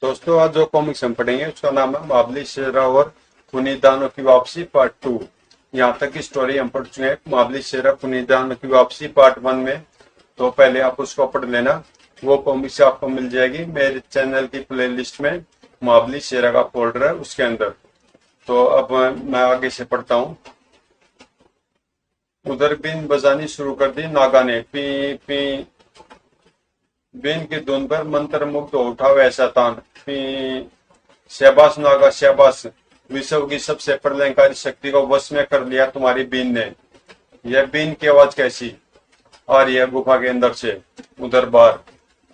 दोस्तों, आज जो कॉमिक्स हम पढ़ेंगे उसका नाम है महाबली शेरा और खूनी दानों की वापसी पार्ट 2। यहाँ तक की स्टोरी हम पढ़ चुके हैं महाबली शेरा खूनी दानों की वापसी पार्ट 1 में। तो पहले आप उसको पढ़ लेना। वो कॉमिक्स आपको मिल जाएगी मेरे चैनल की प्लेलिस्ट में। महाबली शेरा का फोल्डर है उसके अंदर। तो अब मैं आगे से पढ़ता हूँ। उधर बीन बजानी शुरू कर दी नागा ने। पी पी बीन की धुन पर मंत्र मुग्ध हो उठा वह शैतान। शाबाश नागा शाबाश, विश्व की सबसे प्रलयंकारी शक्ति को वश में कर लिया तुम्हारी बीन ने। यह बीन की आवाज कैसी आ रही है गुफा के अंदर से उधर बाहर?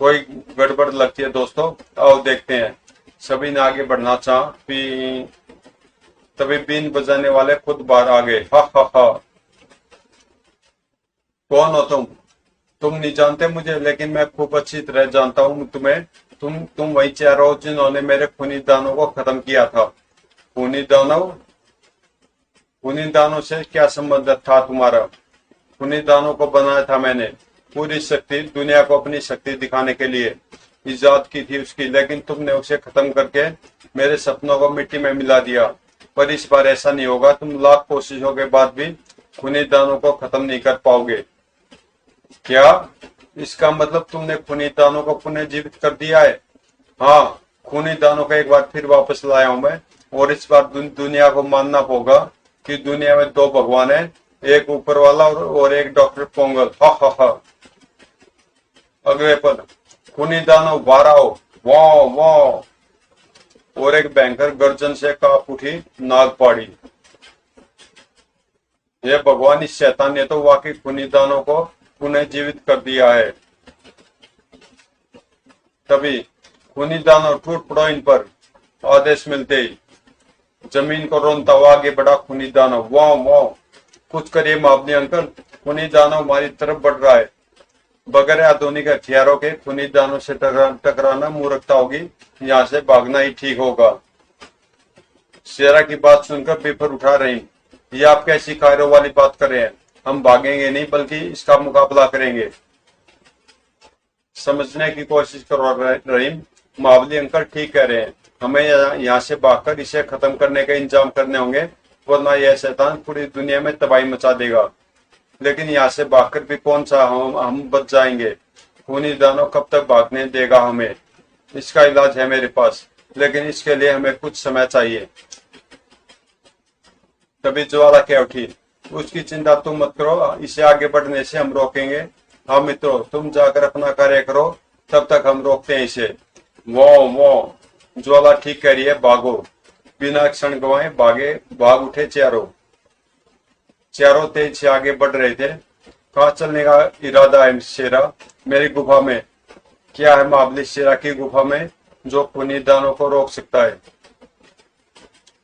कोई गड़बड़ लगती है दोस्तों, आओ देखते हैं। सभी ने आगे बढ़ना चाहा। तभी बीन बजाने वाले खुद बाहर आ गए। हा हा हा, कौन हो तुम नहीं जानते मुझे, लेकिन मैं खूब अच्छी तरह जानता हूँ तुम्हें। तुम वही चेहरा हो जिन्होंने मेरे खूनी दानों को खत्म किया था। खूनी दानों से क्या संबंध था तुम्हारा? खूनी दानों को बनाया था मैंने, पूरी शक्ति दुनिया को अपनी शक्ति दिखाने के लिए इजाद की थी उसकी, लेकिन तुमने उसे खत्म करके मेरे सपनों को मिट्टी में मिला दिया। पर इस बार ऐसा नहीं होगा। तुम लाख कोशिशों के बाद भी खूनी दानों को खत्म नहीं कर पाओगे। क्या इसका मतलब तुमने खूनी दानों को पुनः जीवित कर दिया है? हाँ, खूनी दानों को एक बार फिर वापस लाया हूं मैं, और इस बार दुनिया को मानना होगा कि दुनिया में दो भगवान है, एक ऊपर वाला और एक डॉक्टर पोंगल। हा हा हा। अगले पद, खूनी दानव बाहर आओ। वाह वाह, और एक भयंकर गर्जन से कांप उठी नागपाड़ी। ये भगवान, इस शैतान ने तो वाकई खूनी दानों को पुनः जीवित कर दिया है। तभी खूनी दानव टूट पड़ो इन पर। आदेश मिलते ही जमीन को रोनता हुआ आगे बढ़ा खूनी दानव। वाह वाह, कुछ करिए महाबली अंकल, खूनी दानव हमारी तरफ बढ़ रहा है। बगैर आधुनिक हथियारों के खूनी दानव से टकराना मूर्खता होगी। यहाँ से भागना ही ठीक होगा। शेरा की बात सुनकर बिफर उठा रही। ये आप कैसी कायरों वाली बात कर रहे हैं? हम भागेंगे नहीं बल्कि इसका मुकाबला करेंगे। समझने की कोशिश करो रहीम, महाबली अंकल ठीक कह रहे हैं। हमें यहाँ से भागकर इसे खत्म करने का इंतजाम करने होंगे, वरना यह शैतान पूरी दुनिया में तबाही मचा देगा। लेकिन यहाँ से भागकर भी कौन सा हम बच जाएंगे? खूनी दानव कब तक भागने देगा हमें? इसका इलाज है मेरे पास, लेकिन इसके लिए हमें कुछ समय चाहिए। तभी ज्वाला कह उठी, उसकी चिंता तुम मत करो, इसे आगे बढ़ने से हम रोकेंगे। हाँ मित्रों, तुम जाकर अपना कार्य करो, तब तक हम रोकते हैं इसे। वो ज्वाला ठीक कह रही है, भागो। बिना क्षण गवाए भाग उठे चारों तेज से आगे बढ़ रहे थे। कहाँ चलने का इरादा है शेरा? मेरी गुफा में। क्या है महाबली शेरा की गुफा में जो खूनी दानों को रोक सकता है?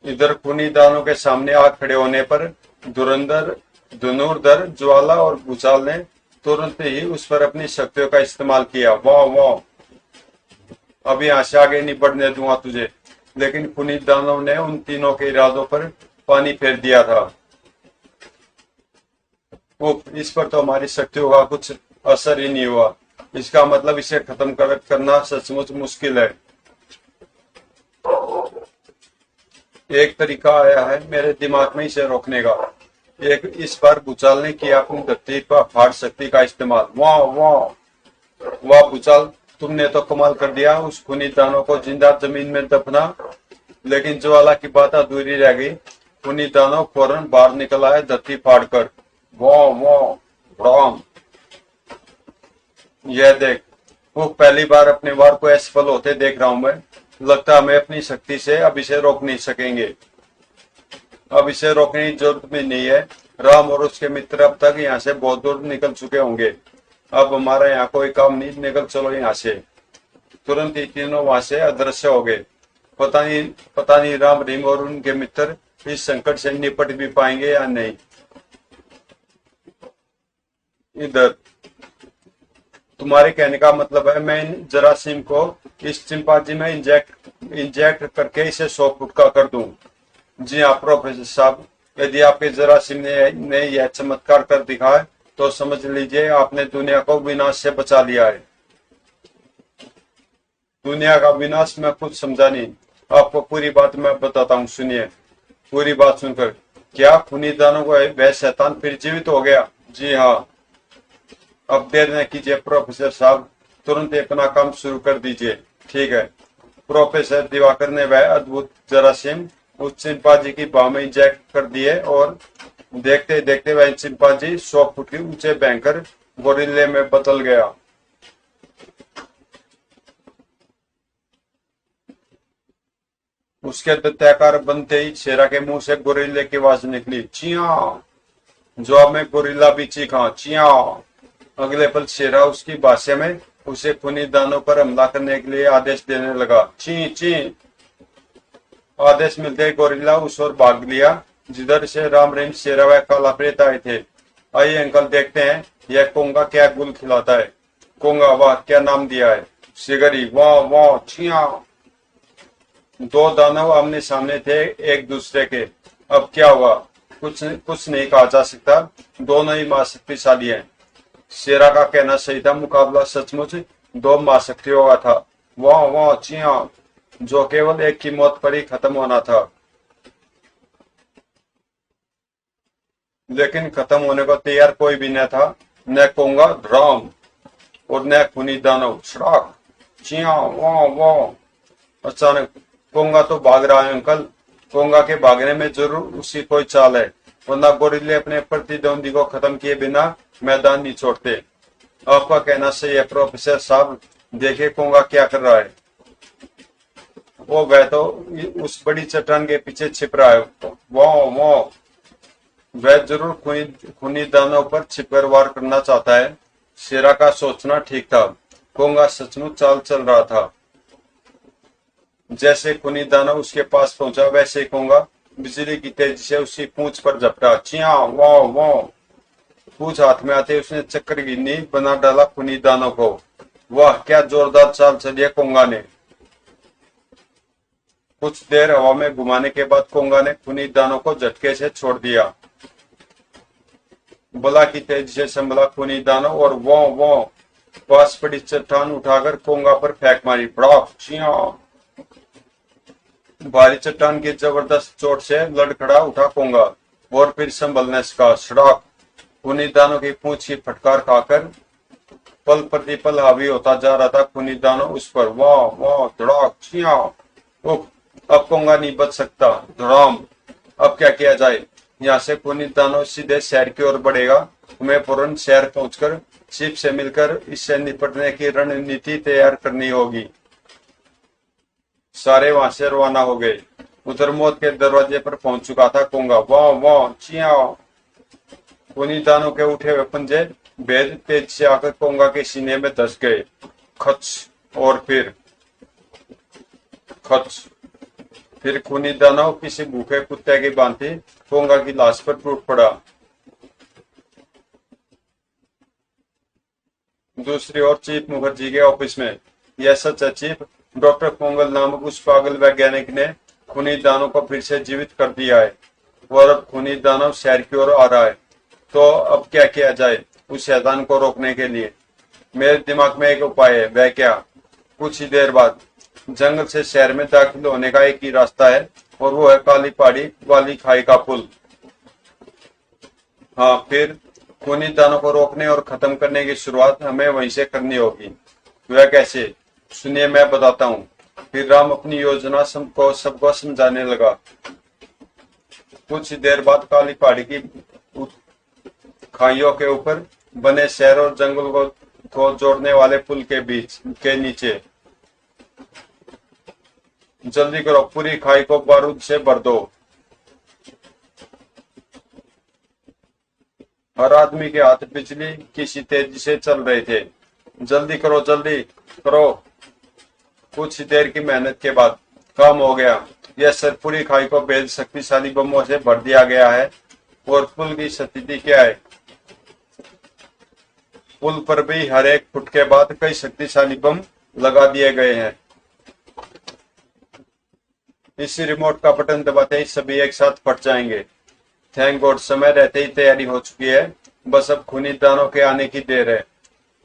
इधर खूनी दानों के सामने आ खड़े होने पर धनुर्धर ज्वाला और भूचाल ने तुरंत ही उस पर अपनी शक्तियों का इस्तेमाल किया। वाह वाह, अभी यहाँ से आगे नहीं बढ़ने दूंगा तुझे। लेकिन खूनी दानव ने उन तीनों के इरादों पर पानी फेर दिया था। इस पर तो हमारी शक्तियों का कुछ असर ही नहीं हुआ। इसका मतलब इसे खत्म करना सचमुच मुश्किल है। एक तरीका आया है मेरे दिमाग में इसे रोकने का। इस बार भूचाल ने किया अपनी धरती पर फाड़ शक्ति का इस्तेमाल। वाह वाह वाह भूचाल, तुमने तो कमाल कर दिया उस खूनी दानव को जिंदा जमीन में दफना। लेकिन ज्वाला की बात अधूरी रह गई। खूनी दानव फौरन बाहर निकल आया धरती फाड़ कर। वाह वाह राम, यह देख, वो पहली बार अपने वार को असफल होते देख रहा हूं मैं। लगता है हमें अपनी शक्ति से अब इसे रोक नहीं सकेंगे। अब इसे रोकने की जरूरत भी नहीं है। राम और उसके मित्र अब तक यहाँ से बहुत दूर निकल चुके होंगे। अब हमारा यहाँ कोई काम नहीं, निकल चलो यहाँ से। तुरंत ही तीनों वहां से अदृश्य हो गए। पता नहीं राम रहीम और उनके मित्र इस संकट से निपट भी पाएंगे या नहीं। इधर तुम्हारे कहने का मतलब है मैं जरासीम को इस चिंपांजी में इंजेक्ट करके इसे 100 फुट का कर दूं? जी हाँ प्रोफेसर साहब, यदि आपके जरासीम ने यह चमत्कार कर दिखाया तो समझ लीजिए आपने दुनिया को विनाश से बचा लिया है। दुनिया का विनाश मैं कुछ समझा नहीं। आपको पूरी बात मैं बताता हूँ, सुनिए पूरी बात सुनकर। क्या खूनी दानों को वह शैतान फिर जीवित हो गया? जी हाँ। अब देर न कीजिए प्रोफेसर साहब, तुरंत अपना काम शुरू कर दीजिए। ठीक है। प्रोफेसर दिवाकर ने वह अद्भुत जरासीम उस चिंपांजी की बाह में इंजेक्ट कर दिए और देखते देखते वह चिंपांजी 100 फुट की ऊंचे भयंकर गोरिल्ले में बदल गया। उसके दंताकार बनते ही शेरा के मुंह से गोरिल्ले की आवाज निकली, चिया। जवाब में गोरिल्ला भी चीखा, चिया। अगले पल शेरा उसकी भाषा में उसे खूनी दानों पर हमला करने के लिए आदेश देने लगा। ची ची। आदेश मिलते ही गोरिल्ला उस ओर भाग लिया जिधर से राम रहीम शेरा व काला प्रेत आए थे। आइए अंकल देखते हैं यह कोंगा क्या गुल खिलाता है। कोंगा, वाह क्या नाम दिया है। सिगरी, वाह वाह चिया। दो दानव आमने सामने थे एक दूसरे के। अब क्या हुआ? कुछ नहीं कहा जा सकता, दोनों ही महाशक्तिशाली हैं। शेरा का कहना सही था, मुकाबला सचमुच दो महाशक्तियों का था। वाह वाह चिया, जो केवल एक की मौत पर ही खत्म होना था। लेकिन खत्म होने को तैयार कोई भी न था, न कोंगा ड्राम और न खूनी दानव शराक। चिया, वाह वाह। अचानक कोंगा तो भाग रहा है अंकल। कोंगा के भागने में जरूर उसकी कोई चाल है, वरना गोरिल्ले अपने प्रतिद्वंदी को खत्म किए बिना मैदान नहीं छोड़ते। आपका कहना सही है प्रोफेसर साहब, देखिए कोंगा क्या कर रहा है। वो वह तो उस बड़ी चट्टान के पीछे छिप रहा है। वाह वाह, वह जरूर खूनी दानों पर छिपकर वार करना चाहता है। शेरा का सोचना ठीक था, कोंगा सचमुच चाल चल रहा था। जैसे खूनी दानव उसके पास पहुंचा वैसे ही कोंगा बिजली की तेजी से उसकी पूंछ पर झपटा। चिया, वाह वाह। पूंछ हाथ में आते उसने चक्कर गिन्नी बना डाला खूनी दानव को। वाह क्या जोरदार चाल चली कोंगा ने। कुछ देर हवा में घुमाने के बाद कोंगा ने खूनी दानव को झटके से छोड़ दिया। बला की तेजी से संभला खूनी दानव और वाह वाह पास पड़ी चट्टान उठाकर कोंगा पर फेंक मारी। बड़ा चिया। भारी चट्टान की जबरदस्त चोट से लड़खड़ा उठा कोंगा और फिर संभलने का सड़ाक खूनी दानों की पूंछ की फटकार खाकर पल प्रतिपल हावी होता जा रहा था खूनी दानव उस पर। वाह वाह धड़ाक चिया। अब कोंगा नहीं बच सकता। धड़ाम। अब क्या किया जाए? यहाँ से खूनी दानव सीधे शहर की ओर बढ़ेगा। तुम्हें फौरन शहर पहुंचकर शिप से मिलकर इससे निपटने की रणनीति तैयार करनी होगी। सारे वहां से रवाना हो गए। उधर मौत के दरवाजे पर पहुंच चुका था कोंगा। वाह वाह चिया। खूनी दानों के उठे हुए पंजे भेद तेज से आकर कोंगा के सीने में धस गए। खच और फिर खच। फिर खूनी दानव किसी भूखे कुत्ते की भांति कोंगा की लाश पर टूट पड़ा। दूसरी ओर चीफ मुखर्जी के ऑफिस में। यह सच है चीफ, डॉक्टर पोंगल नामक उस पागल वैज्ञानिक ने खूनी दानव को फिर से जीवित कर दिया है और अब खूनी दानव शहर की ओर आ रहा है। तो अब क्या किया जाए उस शैतान को रोकने के लिए? मेरे दिमाग में एक उपाय है। वह क्या? कुछ ही देर बाद जंगल से शहर में दाखिल होने का एक ही रास्ता है और वो है काली पहाड़ी वाली खाई का पुल। हाँ, फिर खूनी दानों को रोकने और खत्म करने की शुरुआत हमें वहीं से करनी होगी। वह कैसे? सुनिए मैं बताता हूँ। फिर राम अपनी योजना सबको समझाने लगा। कुछ देर बाद काली पहाड़ी की खाइयों के ऊपर बने शहर और जंगल को जोड़ने वाले पुल के बीच के नीचे। जल्दी करो, पूरी खाई को बारूद से भर दो। हर आदमी के हाथ बिजली किसी तेजी से चल रहे थे। जल्दी करो, जल्दी करो। कुछ देर की मेहनत के बाद काम हो गया। यह सर पूरी खाई को बेहद शक्तिशाली बमों से भर दिया गया है। और पुल की स्थिति क्या है? पुल पर भी हर एक फुट के बाद कई शक्तिशाली बम लगा दिए गए हैं। इस रिमोट का बटन दबाते ही सभी एक साथ फट जाएंगे। थैंक गॉड, समय रहते ही तैयारी हो चुकी है। बस अब खूनी दानों के आने की देर है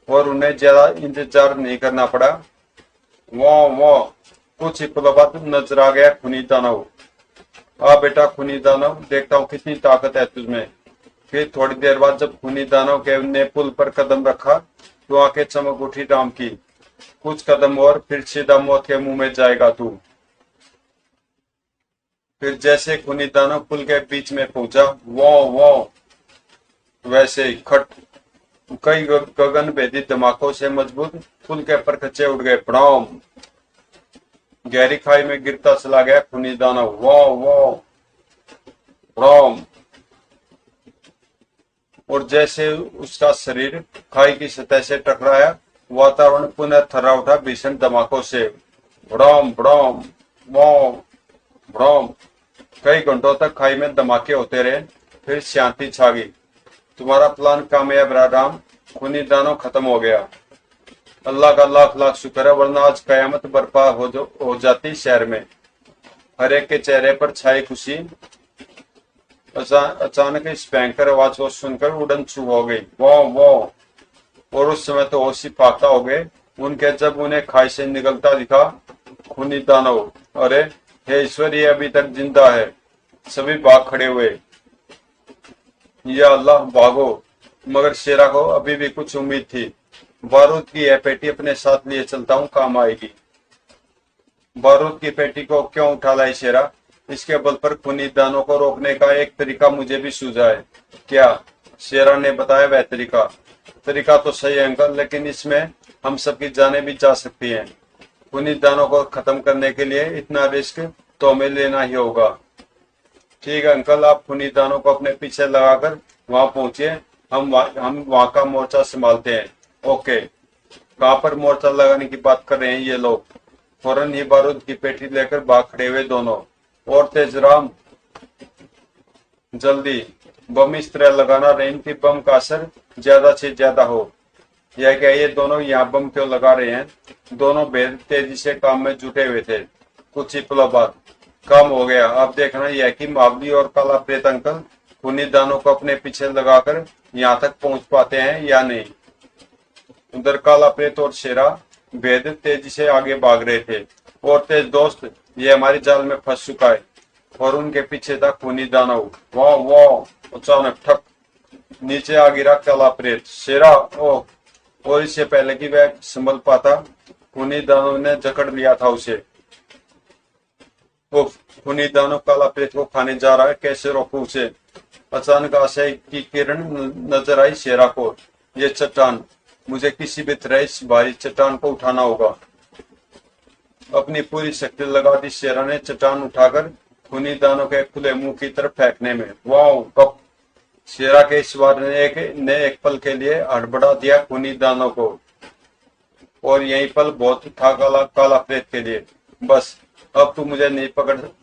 और उन्हें ज्यादा इंतजार नहीं करना पड़ा। वाह वाह। कुछ ही पलों बाद नजर आ गया खूनी दानव। आ बेटा खूनी दानव, देखता हूँ कितनी ताकत है तुझमें। फिर थोड़ी देर बाद जब खूनी दानव के ने पुल पर कदम रखा तो आंखें चमक उठी राम की। कुछ कदम और फिर सीधा मौत के मुंह में जाएगा तू। फिर जैसे खूनी दानव पुल के बीच में पहुंचा, वाह वाह, वैसे ही खट, कई गगन भेदी धमाकों से मजबूत पुल के परखचे उड़ गए। प्रणाम। गहरी खाई में गिरता चला गया खूनी दानव। वाह वाह, प्रणाम। और जैसे उसका शरीर खाई की सतह से टकराया, वातावरण पुनः थर्रा उठा भीषण धमाकों से। भड़ाम भड़ाम, वाह भड़ाम। कई घंटों तक खाई में धमाके होते रहे, फिर शांति छा गई। तुम्हारा प्लान कामयाब रहा राम, खूनी दानव खत्म हो गया। अल्लाह का लाख लाख शुक्र है, वरना आज कयामत बर्पा हो जाती शहर में। हर एक के चेहरे पर छाई खुशी। अचानक इस भयंकर आवाज को सुनकर उड़न छू हो गई। वाह वाह। और उस समय तो होश ही फाख्ता हो गए उनके जब उन्हें खाई से निकलता दिखा खूनी दानव। अरे हे ईश्वर, ये अभी तक जिंदा है। सभी भाग खड़े हुए। या अल्लाह, भागो। मगर शेरा को अभी भी कुछ उम्मीद थी। बारूद की यह पेटी अपने साथ लिए चलता हूँ, काम आएगी। बारूद की पेटी को क्यों उठा लाई शेरा? इसके बल पर खूनी दानों को रोकने का एक तरीका मुझे भी सूझा है। क्या? शेरा ने बताया वह तरीका। तरीका तो सही है अंकल, लेकिन इसमें हम सबकी जानें भी जा सकती हैं। खूनी दानों को खत्म करने के लिए इतना रिस्क तो हमें लेना ही होगा। ठीक है अंकल, आप खूनी दानों को अपने पीछे लगाकर वहां पहुंचिए। हम वहां का मोर्चा संभालते हैं। ओके। कहां पर मोर्चा लगाने की बात कर रहे हैं ये लोग? फौरन ही बारूद की पेटी लेकर भाग खड़े हुए दोनों। और तेज राम, जल्दी बम इस तरह लगाना रहीम कि बम का असर ज्यादा से ज्यादा हो। यह क्या, ये दोनों यहाँ बम क्यों लगा रहे हैं? दोनों भेद तेजी से काम में जुटे हुए थे। कुछ ही पलों बाद काम हो गया। अब देखना यह कि मावली और काला प्रेत अंकल खूनी दानों को अपने पीछे लगाकर यहाँ तक पहुंच पाते हैं या नहीं। उधर काला प्रेत और शेरा भेद तेजी से आगे भाग रहे थे। और तेज दोस्त, ये हमारी जाल में फंस चुका है। और उनके पीछे था खूनी दानव। वाह वाह। अचानक ठक, नीचे आ गिरा काला प्रेत। शेरा, ओह। और इससे पहले कि वह संभल पाता, खूनी दानव ने जकड़ लिया था उसे। उफ, खूनी दानव काला प्रेत को खाने जा रहा है, कैसे रोकूं उसे? अचानक आशय की किरण नजर आई शेरा को। ये चट्टान, मुझे किसी भी तरह इस भारी चट्टान को उठाना होगा। अपनी पूरी शक्ति लगा दी शेरा ने चट्टान उठाकर खूनी दानों के खुले मुंह की तरफ फेंकने में। वाह कप। शेरा के इस वार ने एक पल के लिए हड़बड़ा दिया खूनी दानों को। और यही पल बहुत था काला प्रेत के लिए। बस अब तू मुझे नहीं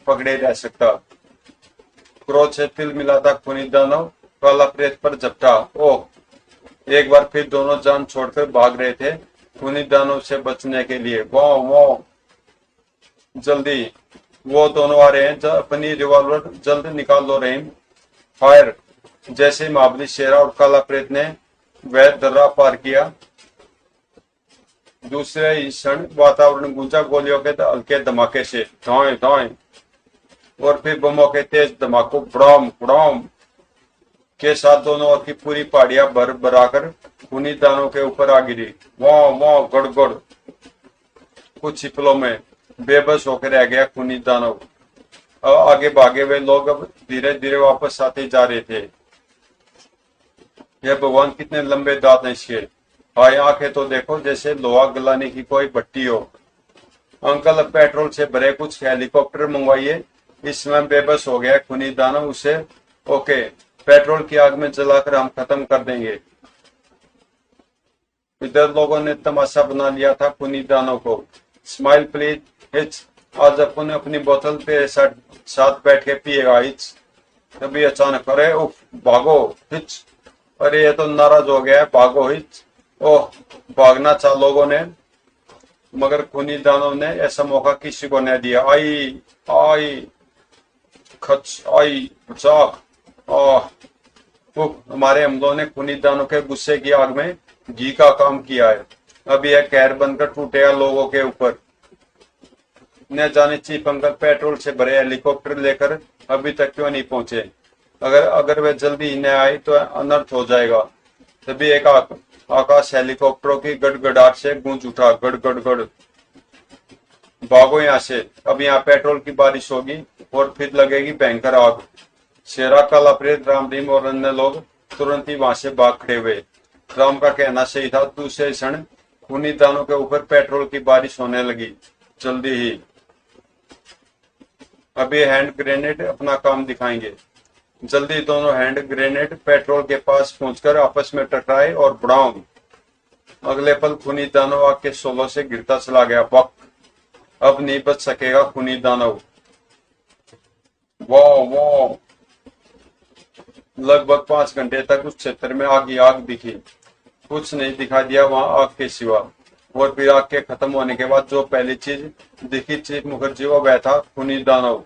पकड़े रह सकता। क्रोध से तिल मिलाता खूनी दानव काला प्रेत पर झपटा। ओह, एक बार फिर दोनों जान छोड़कर भाग रहे थे खूनी दानव से बचने के लिए। वाह वाह, जल्दी, वो दोनों आ रहे हैं। अपनी रिवॉल्वर जल्द निकाल लो रहीम। फायर। जैसे मावली शेरा और काला प्रेत ने वह दर्रा पार किया, दूसरे ही क्षण वातावरण गूंजा गोलियों के हल्के धमाके से। धाएं धाएं। और फिर बमों के तेज धमाकों ब्राम ब्राम के साथ दोनों ओर की पूरी पहाड़ियां भर भराकर खूनी दानों के ऊपर आ गिरी। वाह वाह, गड़गड़। कुछ ही पलों में बेबस होकर रह गया खूनी दानव। आगे भागे हुए लोग अब धीरे धीरे वापस आते जा रहे थे। यह भगवान, कितने लंबे दांत हैं इसके। हाय, आंखें तो देखो जैसे लोहा गलाने की कोई भट्टी हो। अंकल, अब पेट्रोल से भरे कुछ हेलीकॉप्टर मंगवाइए। इस समय बेबस हो गया खूनी दानव। उसे ओके, पेट्रोल की आग में जलाकर हम खत्म कर देंगे। इधर लोगों ने तमाशा बना लिया था खूनी दानव को। स्माइल प्लीज हिच, आज अपन अपनी बोतल पे साथ बैठ के पिएगा हिच। तभी अचानक, अरे उफ, भागो हिच। अरे ये तो नाराज हो गया है, भागो हिच। ओह, भागना चाह लोगों ने, मगर खूनी दानव ने ऐसा मौका किसी को नहीं दिया। आई आई खच, आई बचाक। हमारे हमलों ने खूनी दानों के गुस्से की आग में घी का काम किया है। अब यह कहर बनकर टूटेगा लोगों के ऊपर। न जाने चीफ अंकल पेट्रोल से भरे हेलीकॉप्टर लेकर अभी तक क्यों नहीं पहुंचे। अगर वे जल्दी न आए तो अनर्थ हो जाएगा। तभी एक आकाश हेलीकॉप्टरों की गड़गड़ाहट से गूंज उठा, गड़ गड़ गड़। भागो यहाँ से, अब यहाँ पेट्रोल की बारिश होगी और फिर लगेगी भयंकर आग। शेरा, काला प्रेत, राम रहीम और अन्य लोग तुरंत ही वहां से भाग खड़े हुए। राम का कहना सही था, दूसरे क्षण खूनी दानों के ऊपर पेट्रोल की बारिश होने लगी। जल्दी ही अभी हैंड ग्रेनेड अपना काम दिखाएंगे। जल्दी दोनों हैंड ग्रेनेड पेट्रोल के पास पहुंचकर आपस में टकराए और बुड़ाम। अगले पल खूनी दानव आग के शोलों से गिरता चला गया। बक, अब नहीं बच सकेगा खूनी दानव। वाह वाह। लगभग 5 घंटे तक उस क्षेत्र में आग ही आग दिखी। कुछ नहीं दिखा दिया वहां आग के सिवा। और फिर आग के खत्म होने के बाद जो पहली चीज दिखी चीफ मुखर्जी को, वह था खूनी दानव।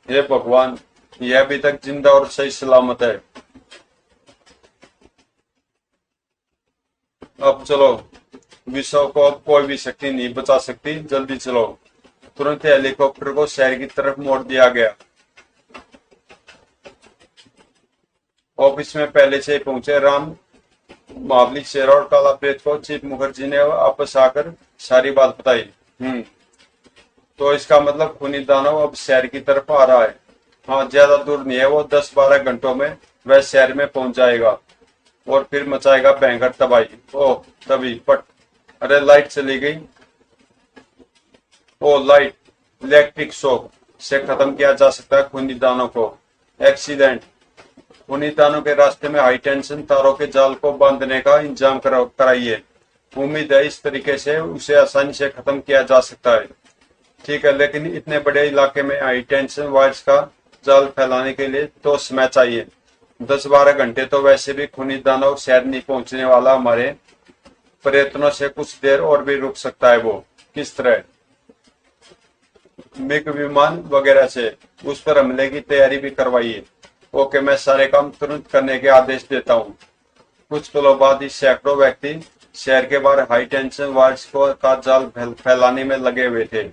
हे भगवान, यह अभी तक जिंदा और सही सलामत है। अब चलो, विश्व को अब कोई भी शक्ति नहीं बचा सकती। जल्दी चलो। तुरंत हेलीकॉप्टर को शहर की तरफ मोड़ दिया गया। ऑफिस में पहले से ही पहुंचे राम, महाबली, शेरा और काला प्रेत को चीफ मुखर्जी ने वापस आकर सारी बात बताई। तो इसका मतलब खूनी दानव अब शहर की तरफ आ रहा है। हाँ, ज्यादा दूर नहीं है वो, 10-12 घंटों में वह शहर में पहुंच जाएगा और फिर मचाएगा भयंकर तबाही। ओह, तभी पट, अरे लाइट चली गई। ओ लाइट, इलेक्ट्रिक शॉक से खत्म किया जा सकता है खूनी दानव को। एक्सीडेंट, खूनी दानव के रास्ते में हाई टेंशन तारों के जाल को बांधने का इंतजाम कराइए। उम्मीद है इस तरीके से उसे आसानी से खत्म किया जा सकता है। ठीक है, लेकिन इतने बड़े इलाके में हाई टेंशन वायर्स का जाल फैलाने के लिए तो समय चाहिए। 10-12 घंटे तो वैसे भी खूनी दानव शहर नहीं पहुंचने वाला। हमारे प्रयत्नों से कुछ देर और भी रुक सकता है। वो किस तरह? मिग विमान वगैरह से उस पर हमले की तैयारी भी करवाइए। ओके, मैं सारे काम तुरंत करने के आदेश देता हूँ। कुछ पलों बाद ही सैकड़ों व्यक्ति शहर के बाहर हाई टेंशन वायर्स का जाल फैलाने में लगे हुए थे।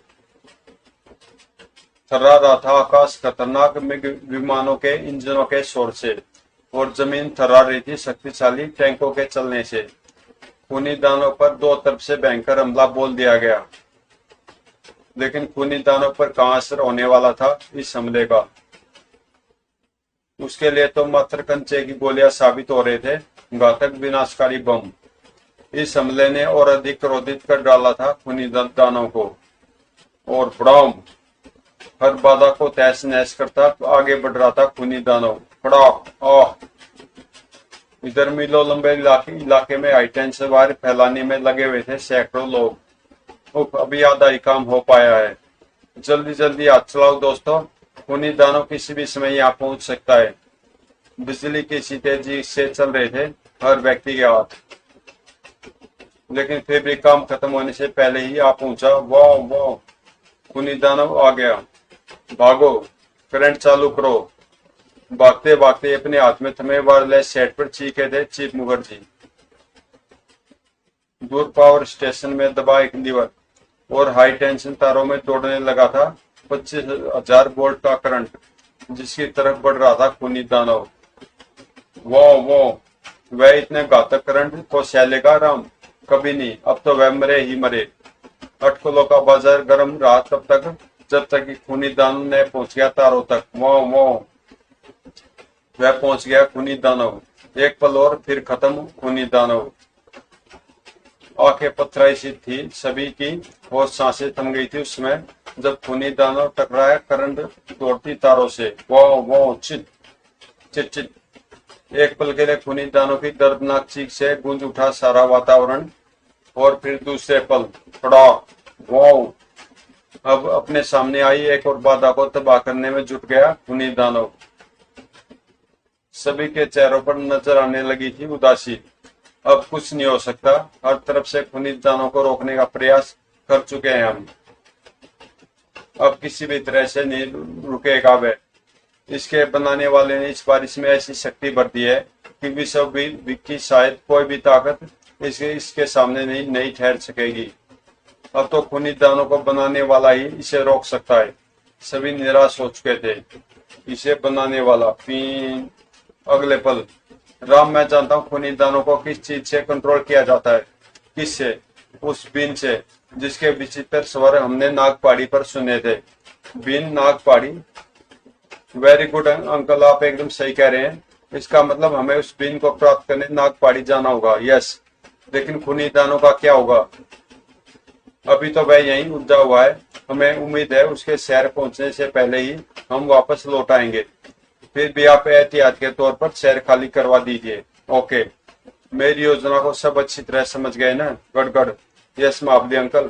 थर्रा रहा था आकाश खतरनाक मिग विमानों के इंजनों के शोर से, और जमीन थर्रा रही थी शक्तिशाली टैंकों के चलने से। खूनी दानों पर दो तरफ से भयंकर हमला बोल दिया गया, लेकिन खूनी दानों पर कहां असर होने वाला था इस हमले का? उसके लिए तो मात्र कंचे की गोलियां साबित हो रहे थे, घातक विनाशकारी बम। इस हमले ने और अधिक क्रोधित कर डाला था खूनी दानों को। और ब्राउन हर बाधा को तहस नहस करता आगे बढ़ रहा था खूनी दानव। इधर मीलों लंबे इलाके में हाई टेंशन वायर फैलाने में लगे हुए थे सैकड़ों लोग। अभी आधा ही काम हो पाया है। जल्दी जल्दी हाथ चलाओ दोस्तों, खूनी दानव किसी भी समय यहाँ पहुंच सकता है। बिजली की सी तेजी से चल रहे थे हर व्यक्ति के हाथ, लेकिन फिर भी काम खत्म होने से पहले ही आ पहुंचा। वाह वाह, खूनी दानव आ गया। भागो, करंट चालू करो। भागते भागते अपने हाथ में थमे वायरलेस सेट पर चीखे थे चीफ मुखर्जी। दूर पावर स्टेशन में दबा एक लीवर और हाई टेंशन तारों में दौड़ने लगा था 25,000 वोल्ट का करंट, जिसकी तरफ बढ़ रहा था खूनी दानव। वो वह इतने घातक करंट को सहलेगा राम? कभी नहीं, अब तो वह मरे ही मरे। अटकलों का बाजार गर्म रहा तब तक, जब तक कि खूनी दानव ने पहुंच गया तारों तक। वह पहुंच गया खूनी दानव। एक पल और फिर खत्म खूनी दानव। आंखें पथराई सी थी सभी की और सांसें थम गई थी उस समय जब खूनी दानव टकराया करंट दौड़ती तारों से। वो चित चित चित। एक पल के लिए खूनी दानव की दर्दनाक चीख से गूंज उठा सारा वातावरण, और फिर दूसरे पल वो अब अपने सामने आई एक और बाधा को तबाह करने में जुट गया खूनी दानव। सभी के चेहरों पर नजर आने लगी थी उदासी। अब कुछ नहीं हो सकता, हर तरफ से खूनी दानव को रोकने का प्रयास कर चुके हैं हम। अब किसी भी तरह से नहीं रुकेगा वह। इसके बनाने वाले ने इस बार इसमें ऐसी शक्ति भर दी है कि विश्व की शायद कोई भी ताकत इसके सामने नहीं ठहर सकेगी। अब तो खूनी दानों को बनाने वाला ही इसे रोक सकता है। सभी निराश हो चुके थे। इसे बनाने वाला फिर अगले पल, राम मैं जानता हूँ खूनी दानों को किस चीज से कंट्रोल किया जाता है। किससे? उस बीन से जिसके विचित्र स्वर हमने नागपाड़ी पर सुने थे। बीन नागपाड़ी। वेरी गुड अंकल, आप एकदम सही कह रहे हैं। इसका मतलब हमें उस बीन को प्राप्त करने नागपाड़ी जाना होगा। यस, लेकिन खूनी दानों का क्या होगा? अभी तो वह यहीं उलझा हुआ है। हमें उम्मीद है उसके शहर पहुंचने से पहले ही हम वापस लौट आएंगे। फिर भी आप एहतियात के तौर पर शहर खाली करवा दीजिए। ओके, मेरी योजना को सब अच्छी तरह समझ गए ना? गड़गड़। Yes Mawli uncle.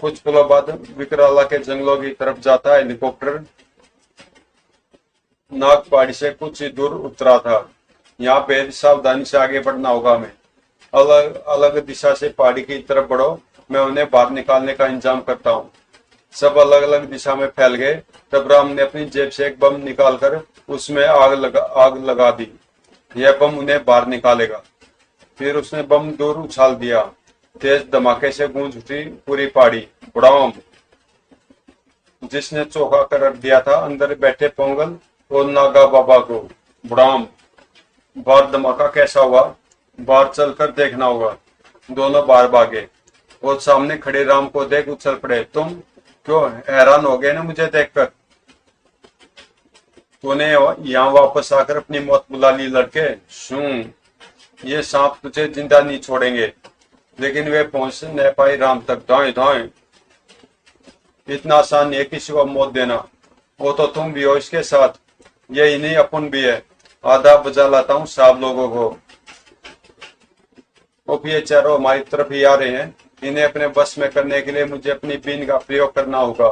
कुछ पलों बाद विकराला के जंगलों की तरफ जाता हेलीकॉप्टर नागपाड़ी से कुछ ही दूर उतरा था। यहाँ पे सावधानी से आगे बढ़ना होगा हमें। अलग अलग दिशा से पहाड़ी की तरफ बढ़ो, मैं उन्हें बाहर निकालने का इंतजाम करता हूँ। सब अलग अलग दिशा में फैल गए। तब राम ने अपनी जेब से एक बम निकालकर उसमें आग लगा दी। यह बम उन्हें बाहर निकालेगा। फिर उसने बम दूर उछाल दिया। तेज धमाके से गूंज उठी पूरी पहाड़ी। बुड़ाम। जिसने चौंका कर रख दिया था अंदर बैठे पोंगल और नागा बाबा को। बुड़ाम। बाहर धमाका कैसा हुआ? बाहर चलकर देखना होगा। दोनों बाहर भागे और सामने खड़े राम को देख उछल पड़े। तुम क्यों हैरान हो गए ना मुझे देखकर? तूने यहाँ वापस आकर अपनी मौत बुला ली लड़के। सुन, ये सांप तुझे जिंदा नहीं छोड़ेंगे। लेकिन वे पहुंच न पाए राम तक। दाएं दाएं। इतना आसान नहीं है किसी को मौत देना। वो तो तुम भी हो इसके साथ। यही नहीं, अपन भी है। आधा बजा लाता हूँ सब लोगों को। ये चारों हमारी तरफ ही आ रहे हैं। इन्हें अपने बस में करने के लिए मुझे अपनी बीन का प्रयोग करना होगा।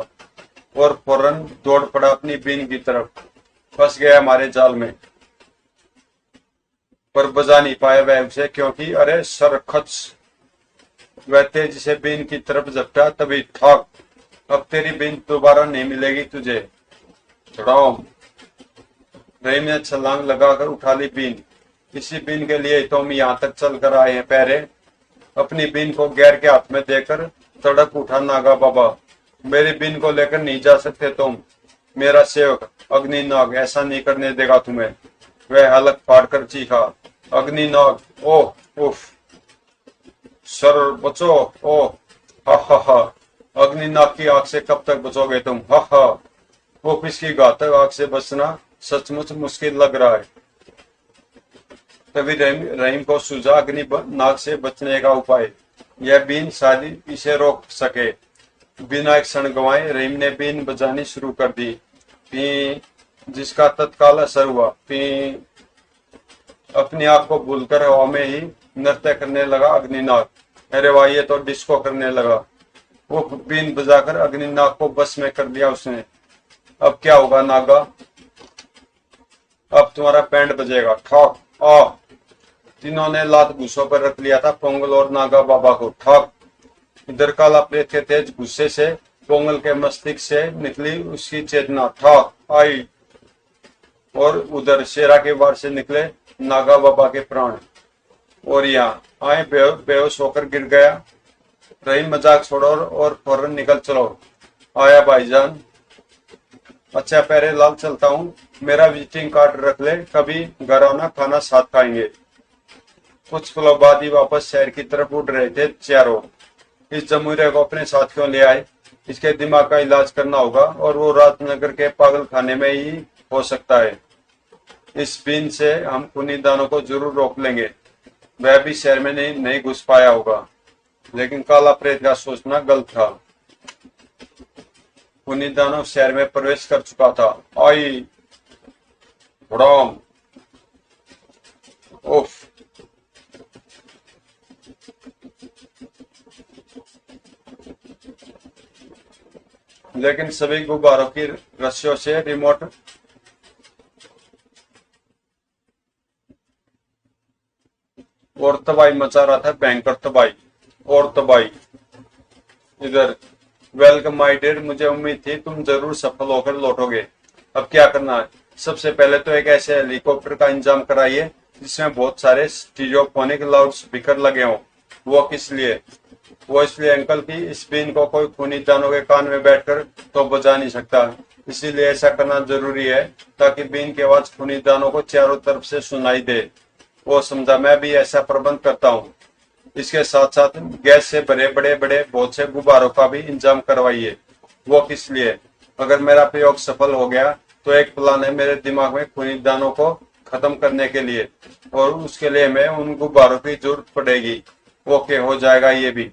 और फौरन दौड़ पड़ा अपनी बीन की तरफ। फंस गया हमारे जाल में, पर बजा नहीं पाया वह उसे, क्योंकि अरे सरखच। वह तेजी से बीन की तरफ झपटा। तभी ठाक। अब तेरी बीन दोबारा नहीं मिलेगी तुझे। चढ़ाओ। रहीम ने छलांग लगाकर उठा ली बीन। इसी बीन के लिए तो हम यहाँ तक चल कर आए हैं। पैरे अपनी बीन को गैर के हाथ में देकर तड़प उठा नागा बाबा। मेरी बीन को लेकर नहीं जा सकते तुम। मेरा सेवक अग्नि नाग ऐसा नहीं करने देगा तुम्हें। वह हलक फाड़ कर चीखा। अग्नि नाग, ओह उफ, सर बचो। ओह हा हा हा। अग्नि नाग की आग से कब तक बचोगे तुम? हा हा। वो इसकी घातक आग से बचना सचमुच मुश्किल लग रहा है। तभी रहीम को सूझा अग्नि नाग से बचने का उपाय। यह बीन शायद इसे रोक सके। बिना एक क्षण गंवाए रहीम ने बीन बजानी शुरू कर दी। पी, जिसका तत्काल असर हुआ। पी, अपनी आग को भूलकर हवा में ही नृत्य करने लगा अग्निनाग। अरे वाह, ये तो डिस्को करने लगा। वो बीन बजाकर अग्निनाग को बस में कर दिया उसने। अब क्या होगा नागा? अब तुम्हारा बैंड बजेगा। ठॉक। आ। तीनों ने लात घुसों पर रख लिया था पोंगल और नागा बाबा को। ठॉक। इधर काला प्रेत के तेज गुस्से से पोंगल के मस्तिष्क से निकली उसकी चेतना। ठॉक आई। और उधर शेरा के वार से निकले नागा बाबा के प्राण। और यहाँ आए बेहोश होकर गिर गया। रही मजाक छोड़ो और फौरन निकल चलो। आया भाईजान। अच्छा पहरे लाल चलता हूँ। मेरा विजिटिंग कार्ड रख ले, कभी घर आना, खाना साथ खाएंगे। कुछ पलों बाद ही वापस शहर की तरफ उड़ रहे थे चारों। इस जमूरिया को अपने साथ क्यों ले आए? इसके दिमाग का इलाज करना होगा और वो राजनगर के पागल खाने में ही हो सकता है। इस बीन से हम खूनी दानों को जरूर रोक लेंगे। वह भी शहर में नहीं घुस पाया होगा। लेकिन काला प्रेत का सोचना गलत था। खूनी दानव शहर में प्रवेश कर चुका था। आई उफ। लेकिन सभी गुब्बारों की रस्सियों से रिमोट और तबाही मचा रहा था। भयंकर तबाही और तबाही। इधर वेलकम माय डियर, मुझे उम्मीद थी तुम जरूर सफल होकर लौटोगे। अब क्या करना है? सबसे पहले तो एक ऐसे हेलीकॉप्टर का इंतजाम कराइए जिसमें बहुत सारे स्टीरियोफोनिक लाउड स्पीकर लगे हों। वो किस लिए? वो इसलिए अंकल की इस बीन को कोई खूनी दानों के कान में बैठकर तो बजा नहीं सकता, इसीलिए ऐसा करना जरूरी है ताकि बीन की आवाज खूनी दानों को चारों तरफ से सुनाई दे। वो समझा, मैं भी ऐसा प्रबंध करता हूँ। इसके साथ साथ गैस से भरे बड़े बड़े बहुत से गुब्बारों का भी इंतजाम करवाइए। वो किस लिए? अगर मेरा प्रयोग सफल हो गया तो एक प्लान है मेरे दिमाग में खूनी दानों को खत्म करने के लिए, और उसके लिए हमें उन गुब्बारों की जरूरत पड़ेगी। ओके, हो जाएगा ये भी,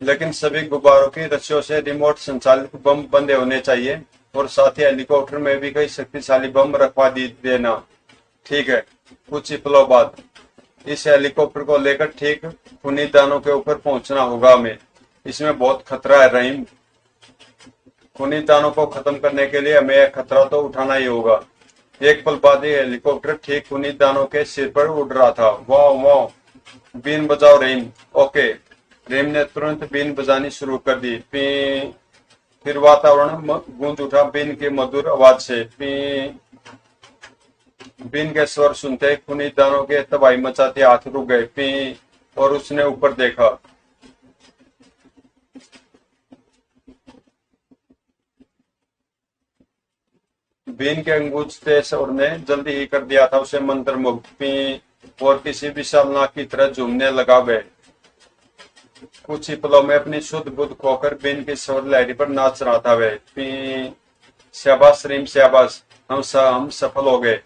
लेकिन सभी गुब्बारों की रस्सियों से रिमोट संचालित बम बंधे होने चाहिए, और साथ ही हेलीकॉप्टर में भी कई शक्तिशाली बम रखवा देना। ठीक है। कुछ ही पलों बाद इस हेलीकॉप्टर को लेकर ठीक खूनी दानों के ऊपर पहुंचना होगा हमें। इसमें बहुत खतरा है रहीम। खूनी दानों को खत्म करने के लिए हमें यह खतरा तो उठाना ही होगा। एक पल बाद ही हेलीकॉप्टर ठीक खूनी दानों के सिर पर उड़ रहा था। वाह वाह, बीन बजाओ रहीम। ओके, रहीम ने तुरंत बीन बजानी शुरू कर दी। पी। फिर वातावरण गूंज उठा बीन की मधुर आवाज से। पी। बीन के स्वर सुनते खूनी दानों के तबाही मचाते हाथ रुक गए। पी। और उसने ऊपर देखा। बीन के गूंजते स्वर ने जल्दी ही कर दिया था उसे मंत्रमुग्ध। पी। और किसी विशाल नाग की तरह झूमने लगा गए। कुछ ही पलों में अपनी शुद्ध बुद्ध खोकर बीन की स्वर लहरी पर नाच रहा था वह। पी। शाबाश रहीम, शाबाश, हम सफल हो गए।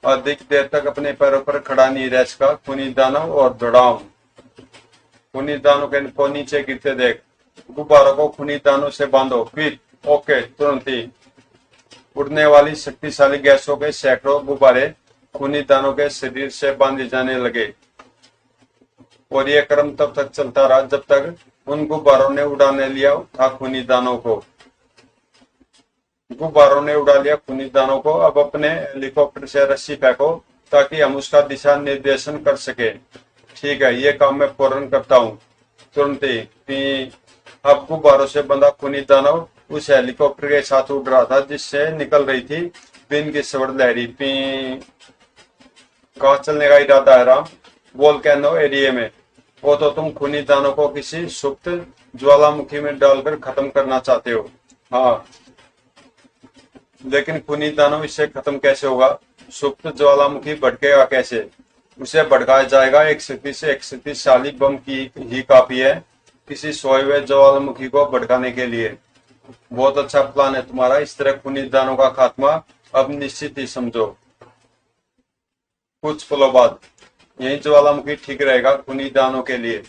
अधिक देर तक अपने पैरों पर खड़ा नहीं रह सका खूनी दानव, और दौड़ाम खूनी दानों को नीचे गिरते देख। गुब्बारों को खूनी दानों से बांधो फिर। ओके, तुरंत ही उड़ने वाली शक्तिशाली गैसों के सैकड़ों गुब्बारे खूनी दानों के शरीर से बांधे जाने लगे, और यह क्रम तब तक चलता रहा जब तक उन गुब्बारों ने उड़ाने लिया था खूनी दानों को। गुब्बारों ने उड़ा लिया खूनी दानों को। अब अपने हेलीकॉप्टर से रस्सी फेंको ताकि हम उसका दिशा निर्देशन कर सके। ठीक है, ये काम मैं फौरन करता हूँ। तुरंत ही अब गुब्बारों से बंधा खूनी दानव उस हेलीकॉप्टर के साथ उड़ रहा था जिससे निकल रही थी बीन की स्वर लहरी। पी। कहाँ चलने का इरादा है राम? वोल्केनो एरिया में। वो तो तुम खूनी दानों को किसी सुप्त ज्वालामुखी में डालकर खत्म करना चाहते हो। हाँ, लेकिन खूनी दानव इससे खत्म कैसे होगा? सुप्त ज्वालामुखी भड़केगा कैसे? उसे भड़काया जाएगा एक शक्तिशाली बम की ही काफी है किसी सोए हुए ज्वालामुखी को भड़काने के लिए। बहुत अच्छा प्लान है तुम्हारा। इस तरह खूनी दानों का खात्मा अब निश्चित ही समझो। कुछ पलों बाद यही ज्वालामुखी ठीक रहेगा खूनी दानों के लिए।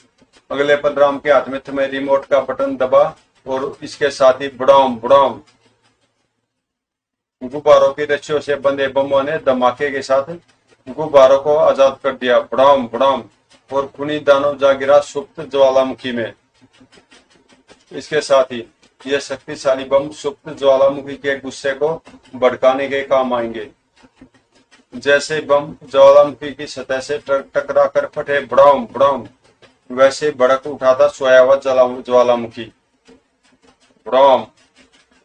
अगले पल राम के हाथ में तुम्हें रिमोट का बटन दबा, और इसके साथ ही बुड़ाम बुड़ाम गुब्बारों की रस्सियों से बंधे बमों ने धमाके के साथ गुब्बारों को आजाद कर दिया। बुड़ाम बुड़ाम, और खूनी दानव जा गिरा सुप्त ज्वालामुखी में। इसके साथ ही यह शक्तिशाली बम सुप्त ज्वालामुखी के गुस्से को भड़काने के काम आएंगे। जैसे बम ज्वालामुखी की सतह से टकरा कर फटे बुड़ाम बुड़ाम, वैसे भड़क उठा था सोया हुआ ज्वालामुखी। बुड़ाम।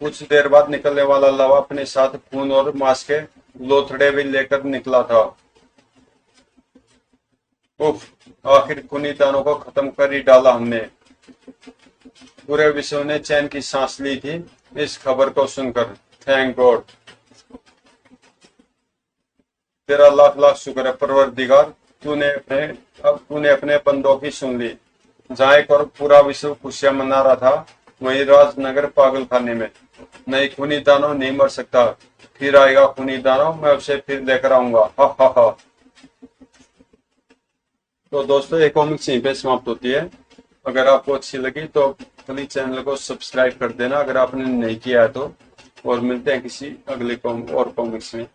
कुछ देर बाद निकलने वाला लवा अपने साथ खून और मांस के लोथड़े भी लेकर निकला था। उफ, आखिर खूनी दानों को खत्म कर ही डाला हमने। पूरे विश्व ने चैन की सांस ली थी इस खबर को सुनकर। Thank God. तेरा लाख लाख शुक्र है परवरदिगार, तूने अपने बंदों की सुन ली। जहाँ एक और पूरा विश्व खुशियां मना रहा था, वहीं राजनगर पागल खाने में नहीं खूनी दानव नहीं मर सकता। फिर आएगा खूनी दानव, मैं उसे फिर लेकर आऊंगा। हा हा हा। तो दोस्तों, ये कॉमिक्स यहीं पे समाप्त होती है। अगर आपको अच्छी लगी तो प्लीज चैनल को सब्सक्राइब कर देना अगर आपने नहीं किया है तो। और मिलते हैं किसी अगले कॉमिक्स में।